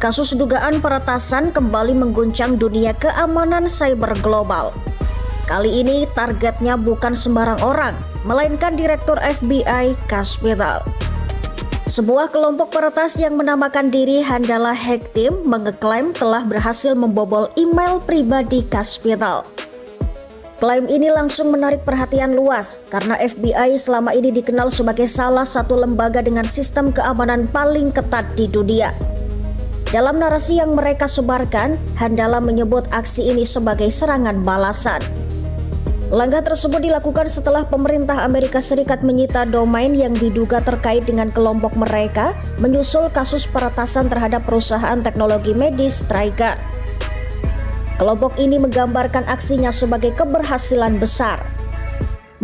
Kasus dugaan peretasan kembali mengguncang dunia keamanan cyber global. Kali ini targetnya bukan sembarang orang, melainkan Direktur FBI Kaspetal. Sebuah kelompok peretas yang menamakan diri Handala Hack Team mengeklaim telah berhasil membobol email pribadi Kaspetal. Klaim ini langsung menarik perhatian luas karena FBI selama ini dikenal sebagai salah satu lembaga dengan sistem keamanan paling ketat di dunia. Dalam narasi yang mereka sebarkan, Handala menyebut aksi ini sebagai serangan balasan. Langkah tersebut dilakukan setelah pemerintah Amerika Serikat menyita domain yang diduga terkait dengan kelompok mereka menyusul kasus peretasan terhadap perusahaan teknologi medis Stryker. Kelompok ini menggambarkan aksinya sebagai keberhasilan besar.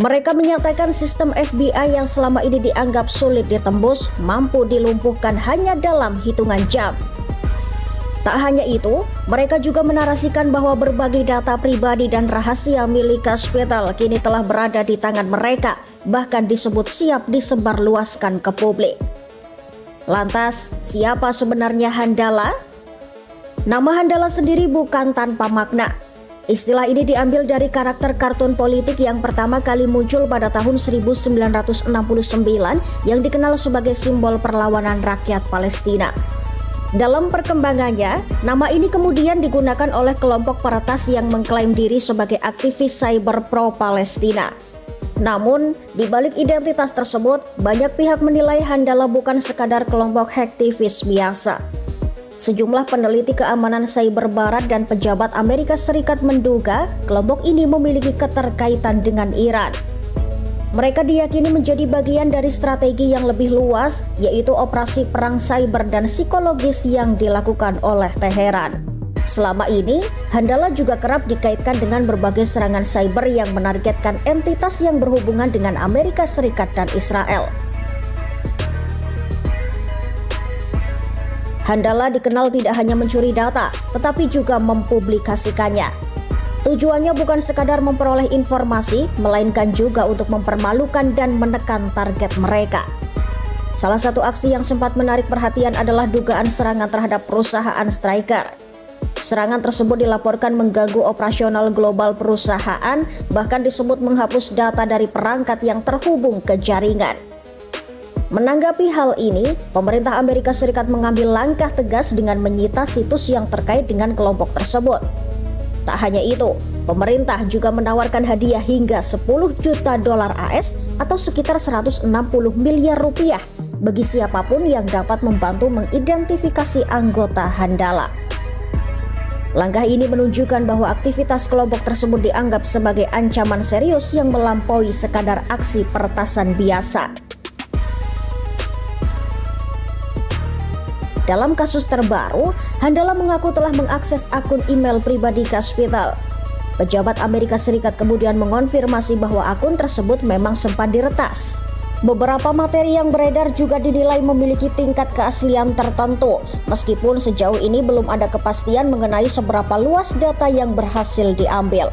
Mereka menyatakan sistem FBI yang selama ini dianggap sulit ditembus mampu dilumpuhkan hanya dalam hitungan jam. Tak hanya itu, mereka juga menarasikan bahwa berbagai data pribadi dan rahasia milik Kaspetal kini telah berada di tangan mereka, bahkan disebut siap disebarluaskan ke publik. Lantas, siapa sebenarnya Handala? Nama Handala sendiri bukan tanpa makna. Istilah ini diambil dari karakter kartun politik yang pertama kali muncul pada tahun 1969 yang dikenal sebagai simbol perlawanan rakyat Palestina. Dalam perkembangannya, nama ini kemudian digunakan oleh kelompok peretas yang mengklaim diri sebagai aktivis cyber pro-Palestina. Namun, di balik identitas tersebut, banyak pihak menilai Handala bukan sekadar kelompok hacktivis biasa. Sejumlah peneliti keamanan cyber barat dan pejabat Amerika Serikat menduga kelompok ini memiliki keterkaitan dengan Iran. Mereka diyakini menjadi bagian dari strategi yang lebih luas, yaitu operasi perang cyber dan psikologis yang dilakukan oleh Teheran. Selama ini, Handala juga kerap dikaitkan dengan berbagai serangan cyber yang menargetkan entitas yang berhubungan dengan Amerika Serikat dan Israel. Handala dikenal tidak hanya mencuri data, tetapi juga mempublikasikannya. Tujuannya bukan sekadar memperoleh informasi, melainkan juga untuk mempermalukan dan menekan target mereka. Salah satu aksi yang sempat menarik perhatian adalah dugaan serangan terhadap perusahaan Stryker. Serangan tersebut dilaporkan mengganggu operasional global perusahaan, bahkan disebut menghapus data dari perangkat yang terhubung ke jaringan. Menanggapi hal ini, pemerintah Amerika Serikat mengambil langkah tegas dengan menyita situs yang terkait dengan kelompok tersebut. Tak hanya itu, pemerintah juga menawarkan hadiah hingga 10 juta dolar AS atau sekitar 160 miliar rupiah bagi siapapun yang dapat membantu mengidentifikasi anggota Handala. Langkah ini menunjukkan bahwa aktivitas kelompok tersebut dianggap sebagai ancaman serius yang melampaui sekadar aksi peretasan biasa. Dalam kasus terbaru, Handala mengaku telah mengakses akun email pribadi Kaspetal. Pejabat Amerika Serikat kemudian mengonfirmasi bahwa akun tersebut memang sempat diretas. Beberapa materi yang beredar juga dinilai memiliki tingkat keaslian tertentu, meskipun sejauh ini belum ada kepastian mengenai seberapa luas data yang berhasil diambil.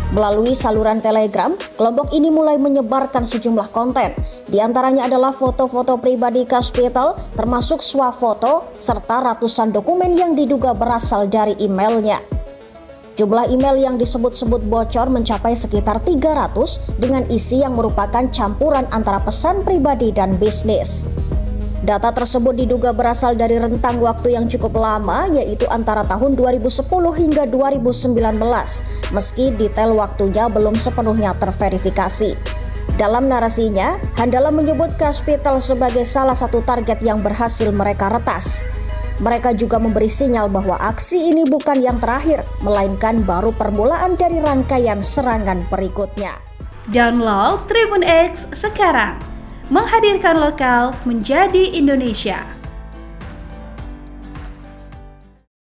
Melalui saluran Telegram, kelompok ini mulai menyebarkan sejumlah konten. Di antaranya adalah foto-foto pribadi Kaspetal, termasuk swafoto, serta ratusan dokumen yang diduga berasal dari emailnya. Jumlah email yang disebut-sebut bocor mencapai sekitar 300 dengan isi yang merupakan campuran antara pesan pribadi dan bisnis. Data tersebut diduga berasal dari rentang waktu yang cukup lama, yaitu antara tahun 2010 hingga 2019, meski detail waktunya belum sepenuhnya terverifikasi. Dalam narasinya, Handala menyebut Kaspetal sebagai salah satu target yang berhasil mereka retas. Mereka juga memberi sinyal bahwa aksi ini bukan yang terakhir, melainkan baru permulaan dari rangkaian serangan berikutnya. Download Tribun X sekarang, menghadirkan lokal menjadi Indonesia.